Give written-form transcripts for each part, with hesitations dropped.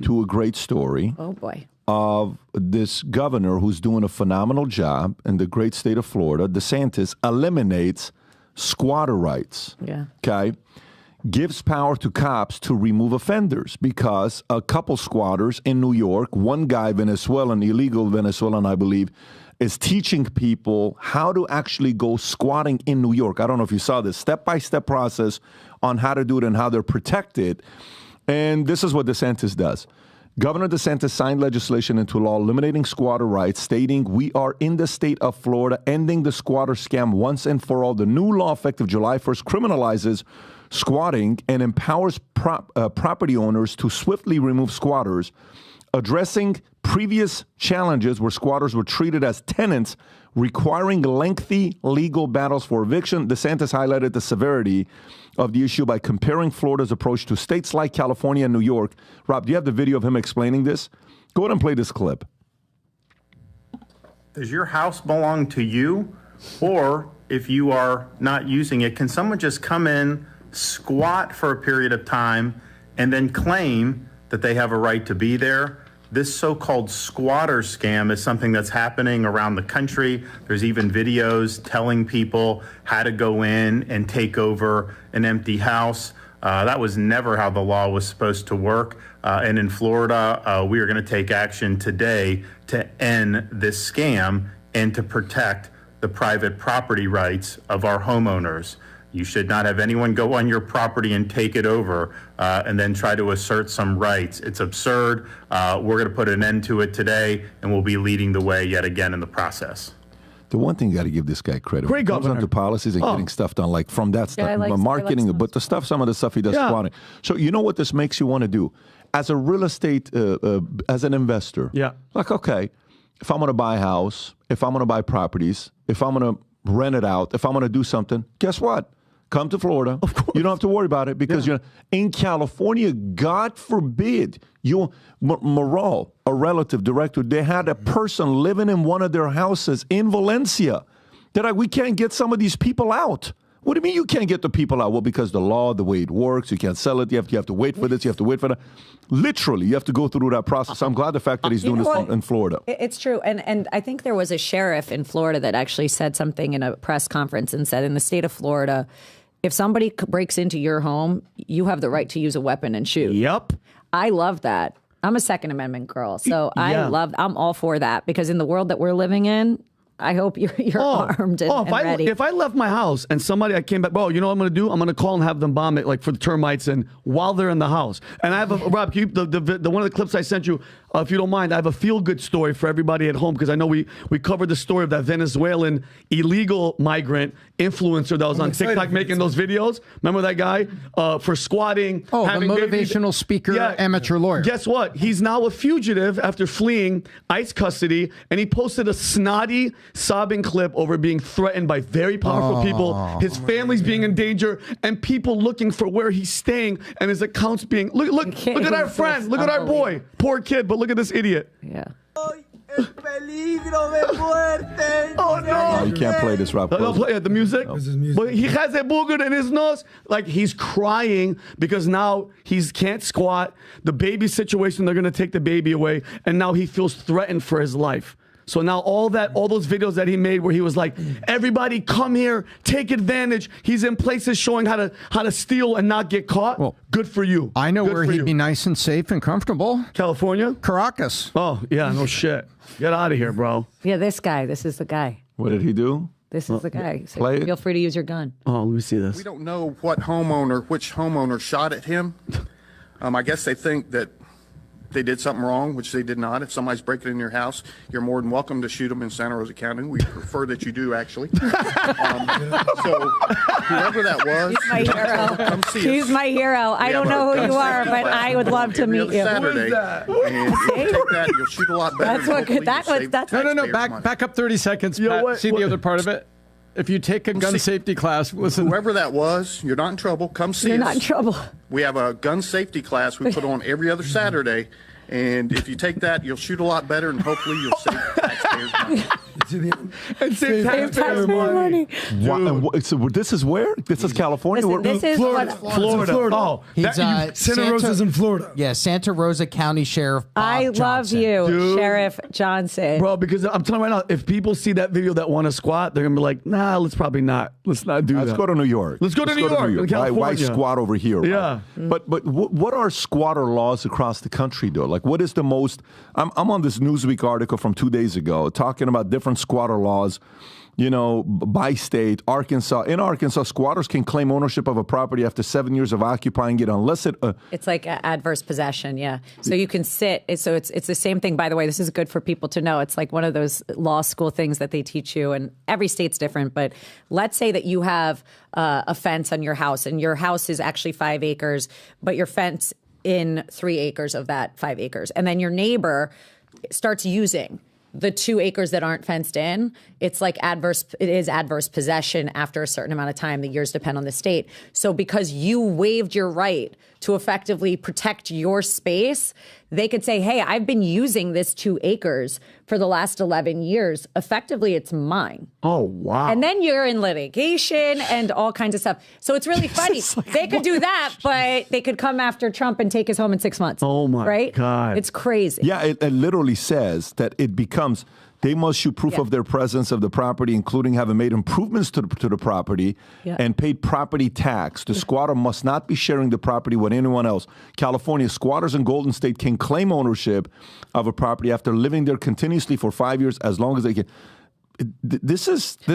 to a great story. Oh, boy. Of this governor who's doing a phenomenal job in the great state of Florida. DeSantis eliminates squatter rights. Yeah. Okay. Gives power to cops to remove offenders because a couple squatters in New York, one guy, Venezuelan, illegal Venezuelan, I believe, is teaching people how to actually go squatting in New York. I don't know if you saw this step-by-step process on how to do it and how they're protected. And this is what DeSantis does. Governor DeSantis signed legislation into law eliminating squatter rights, stating, "We are in the state of Florida ending the squatter scam once and for all." The new law, effective July 1st, criminalizes squatting and empowers property owners to swiftly remove squatters, addressing previous challenges where squatters were treated as tenants, requiring lengthy legal battles for eviction. DeSantis highlighted the severity of the issue by comparing Florida's approach to states like California and New York. Rob, do you have the video of him explaining this? Go ahead and play this clip. Does your house belong to you? Or if you are not using it, can someone just come in, squat for a period of time, and then claim that they have a right to be there? This so-called squatter scam is something that's happening around the country. There's even videos telling people how to go in and take over an empty house. That was never how the law was supposed to work. And in Florida, we are going to take action today to end this scam and to protect the private property rights of our homeowners. You should not have anyone go on your property and take it over and then try to assert some rights. It's absurd. We're going to put an end to it today, and we'll be leading the way yet again in the process. The one thing you got to give this guy credit. Great governor. Comes down to policies and getting stuff done, like from that stuff, marketing, but the stuff, some of the stuff he does squatting. So you know what this makes you want to do? As a real estate, as an investor, like, okay, if I'm going to buy a house, if I'm going to buy properties, if I'm going to rent it out, if I'm going to do something, guess what? Come to Florida. Of course. You don't have to worry about it because you're in California. God forbid Moral, a relative director, they had a person living in one of their houses in Valencia. They're like, we can't get some of these people out. What do you mean you can't get the people out? Well, because the law, the way it works, you can't sell it. You have to wait for this. You have to wait for that. Literally, you have to go through that process. I'm glad the fact that he's doing this in Florida. It's true. And I think there was a sheriff in Florida that actually said something in a press conference and said in the state of Florida, if somebody breaks into your home, you have the right to use a weapon and shoot. Yep. I love that. I'm a Second Amendment girl, so I'm all for that because in the world that we're living in, I hope you're armed and ready. If I left my house and somebody I came back, well, you know what I'm going to do? I'm going to call and have them bomb it, like for the termites and while they're in the house. And I have Rob, can you, the one of the clips I sent you, if you don't mind, I have a feel-good story for everybody at home because I know we covered the story of that Venezuelan illegal migrant influencer that was on TikTok making those videos. Remember that guy for squatting? Oh, the motivational speaker, amateur lawyer. Guess what? He's now a fugitive after fleeing ICE custody, and he posted a snotty, sobbing clip over being threatened by very powerful people, his family's being in danger, and people looking for where he's staying, and his accounts being look at our friend, look at our boy, poor kid, but look at this idiot. Yeah. Oh no! You can't play this, Rob. No, play the music. No. But he has a booger in his nose. Like he's crying because now he can't squat. The baby situation, they're gonna take the baby away, and now he feels threatened for his life. So now all those videos that he made where he was like, everybody come here, take advantage. He's in places showing how to steal and not get caught. Well, good for you. I know where he'd be nice and safe and comfortable. California? Caracas. Oh, yeah, no shit. Get out of here, bro. Yeah, this is the guy. What did he do? This is the guy. So play it. Feel free to use your gun. Oh, let me see this. We don't know which homeowner shot at him. I guess they think that they did something wrong, which they did not. If somebody's breaking in your house, you're more than welcome to shoot them in Santa Rosa County. We prefer that you do, actually. So whoever that was, he's my hero. Come see us. He's my hero. I don't know who you are, but I would love to meet you. Saturday, and if you take that, you'll shoot a lot better. No. Back up 30 seconds. Pat, see the other part of it. If you take a gun safety class, listen. Whoever that was, you're not in trouble. Come see us. You're not in trouble. We have a gun safety class we put on every other Saturday. And if you take that, you'll shoot a lot better, and hopefully you'll save taxpayers money. to the end. And save taxpayer money. So this is where? This is California? Listen, this is Florida. Florida. Oh, He's, Santa Rosa's in Florida. Yeah, Santa Rosa County Sheriff Bob I love Johnson. you, Dude. Sheriff Johnson. Bro, because I'm telling you right now, if people see that video that want to squat, they're going to be like, nah, let's probably not. Let's not do that. Let's go to New York. Let's go to New York. Why California. squat over here? Yeah. But what are squatter laws across the country, though? Like, what is the most... I'm on this Newsweek article from 2 days ago talking about different squatter laws, by state. Arkansas. In Arkansas, squatters can claim ownership of a property after 7 years of occupying it unless it... It's like adverse possession, yeah. So you can sit. So it's the same thing, by the way. This is good for people to know. It's like one of those law school things that they teach you, and every state's different. But let's say that you have a fence on your house, and your house is actually 5 acres, but your fence in 3 acres of that 5 acres. And then your neighbor starts using the 2 acres that aren't fenced in. It's like it is adverse possession after a certain amount of time. The years depend on the state. So because you waived your right to effectively protect your space, they could say, hey, I've been using this 2 acres for the last 11 years. Effectively, it's mine. Oh, wow. And then you're in litigation and all kinds of stuff. So it's really funny. They could do that, but they could come after Trump and take us home in 6 months. Oh, my God. It's crazy. Yeah, it literally says that it becomes... They must show proof of their presence of the property, including having made improvements to the property and paid property tax. The squatter must not be sharing the property with anyone else. California, squatters in Golden State can claim ownership of a property after living there continuously for 5 years as long as they can.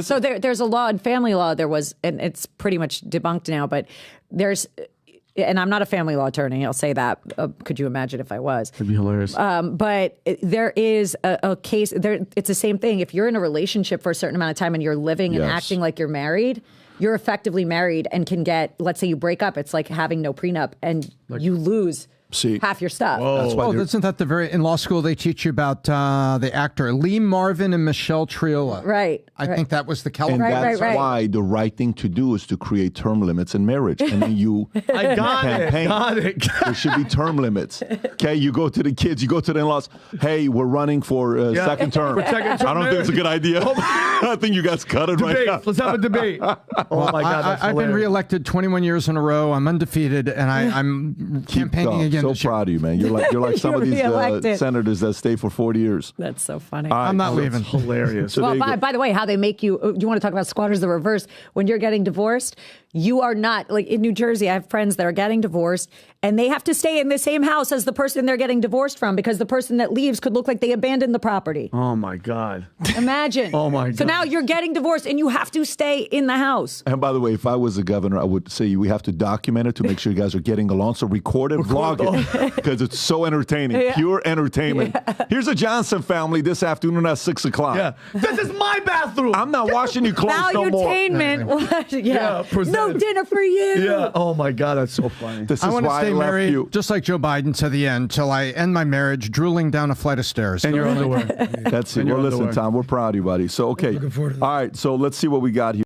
So there's a law in family law. There was, and it's pretty much debunked now, but there's... And I'm not a family law attorney, I'll say that. Could you imagine if I was? That'd be hilarious. But there is a case, it's the same thing. If you're in a relationship for a certain amount of time and you're living and acting like you're married, you're effectively married and can get, let's say you break up, it's like having no prenup and you lose half your stuff. That's why isn't that in law school they teach you about the actor Lee Marvin and Michelle Triola? Right. I think that was the And California. that's why the right thing to do is to create term limits in marriage. And then you I got campaign. it. There should be term limits. Okay, you go to the kids, you go to the in-laws. Hey, we're running for second term. I don't think it's a good idea. I think you guys cut it right now. Let's have a debate. Oh, my God, that's I've been hilarious. reelected 21 years in a row. I'm undefeated, and I'm campaigning again. So this year. proud of you, man. You're like some of these senators that stay for 40 years. That's so funny. I'm not leaving. Hilarious. So Well, by the way, how they make you want to talk about squatters the reverse. When you're getting divorced, you are not, like in New Jersey, I have friends that are getting divorced and they have to stay in the same house as the person they're getting divorced from because the person that leaves could look like they abandoned the property. Oh, my God. Imagine. Oh, my God. So now you're getting divorced and you have to stay in the house. And by the way, if I was the governor, I would say we have to document it to make sure you guys are getting along. So record it, vlog it, because it's so entertaining, pure entertainment. Here's a Johnson family this afternoon at 6 o'clock. Yeah. This is my bathroom. I'm not washing you clothes no more. Valuetainment. No dinner for you. Yeah. Oh, my God. That's so funny. This I is want to why stay I left married, you. just like Joe Biden, to the end, till I end my marriage, drooling down a flight of stairs. And your underwear. That's it. Well, listen, Tom, we're proud of you, buddy. So, okay. Looking forward to that. All right. So let's see what we got here.